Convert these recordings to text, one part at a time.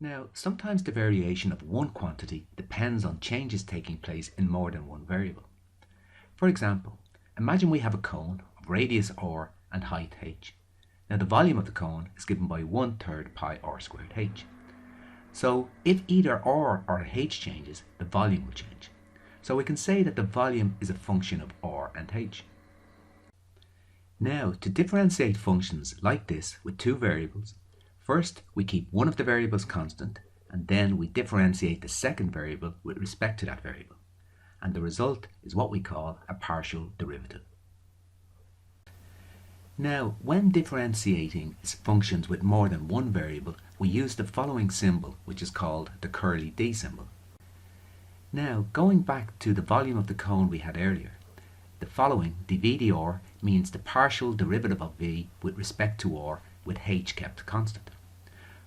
Now, sometimes the variation of one quantity depends on changes taking place in more than one variable. For example, imagine we have a cone of radius r and height h. Now the volume of the cone is given by 1/3 pi r squared h. So if either r or h changes, the volume will change. So we can say that the volume is a function of r and h. Now, to differentiate functions like this with two variables, first we keep one of the variables constant, and then we differentiate the second variable with respect to that variable. And the result is what we call a partial derivative. Now, when differentiating functions with more than one variable, we use the following symbol, which is called the curly D symbol. Now, going back to the volume of the cone we had earlier, the following, dv dr, means the partial derivative of v with respect to r with h kept constant.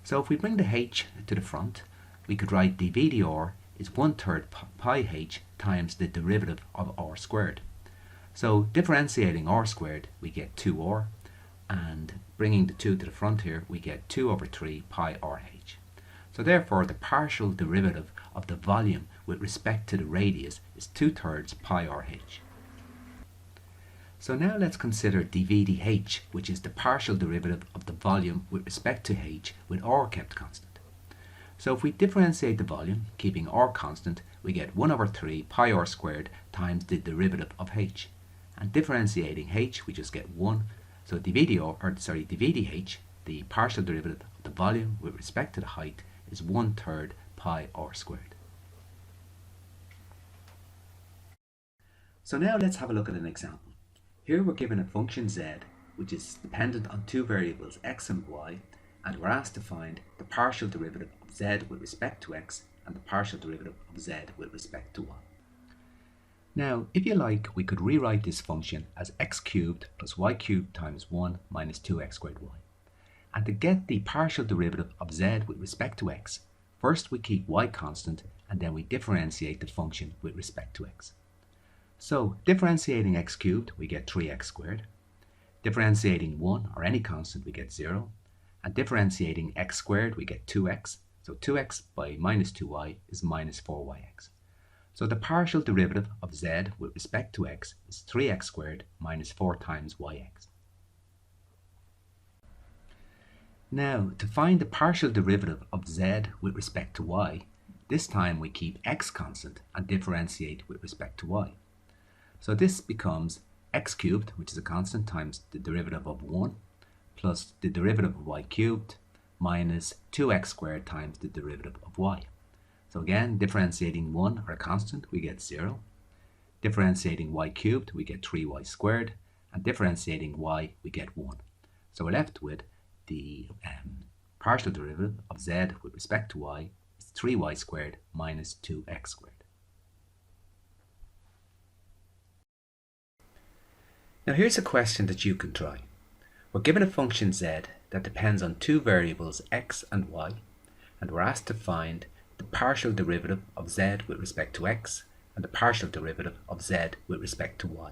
So if we bring the h to the front, we could write dv dr is 1/3 pi h times the derivative of r squared. So differentiating r squared, we get 2r, and bringing the 2 to the front here, we get 2/3 pi rh. So therefore the partial derivative of the volume with respect to the radius is 2/3 pi rh. So now let's consider dv dh, which is the partial derivative of the volume with respect to h with r kept constant. So if we differentiate the volume, keeping r constant, we get 1/3 pi r squared times the derivative of h. And differentiating h, we just get 1. So dv dh, the partial derivative of the volume with respect to the height, is 1/3 pi r squared. So now let's have a look at an example. Here we're given a function z, which is dependent on two variables x and y, and we're asked to find the partial derivative of z with respect to x and the partial derivative of z with respect to y. Now, if you like, we could rewrite this function as x cubed plus y cubed times 1 minus 2x squared y. And to get the partial derivative of z with respect to x, first we keep y constant, and then we differentiate the function with respect to x. So, differentiating x cubed, we get 3x squared. Differentiating 1, or any constant, we get 0. And differentiating x squared, we get 2x. So 2x by minus 2y is minus 4yx. So the partial derivative of z with respect to x is 3x squared minus 4 times yx. Now, to find the partial derivative of z with respect to y, this time we keep x constant and differentiate with respect to y. So this becomes x cubed, which is a constant, times the derivative of 1, plus the derivative of y cubed, minus 2x squared times the derivative of y. So again, differentiating 1, or a constant, we get 0. Differentiating y cubed, we get 3y squared. And differentiating y, we get 1. So we're left with the partial derivative of z with respect to y is 3y squared minus 2x squared. Now here's a question that you can try. We're given a function z that depends on two variables x and y, and we're asked to find the partial derivative of z with respect to x and the partial derivative of z with respect to y.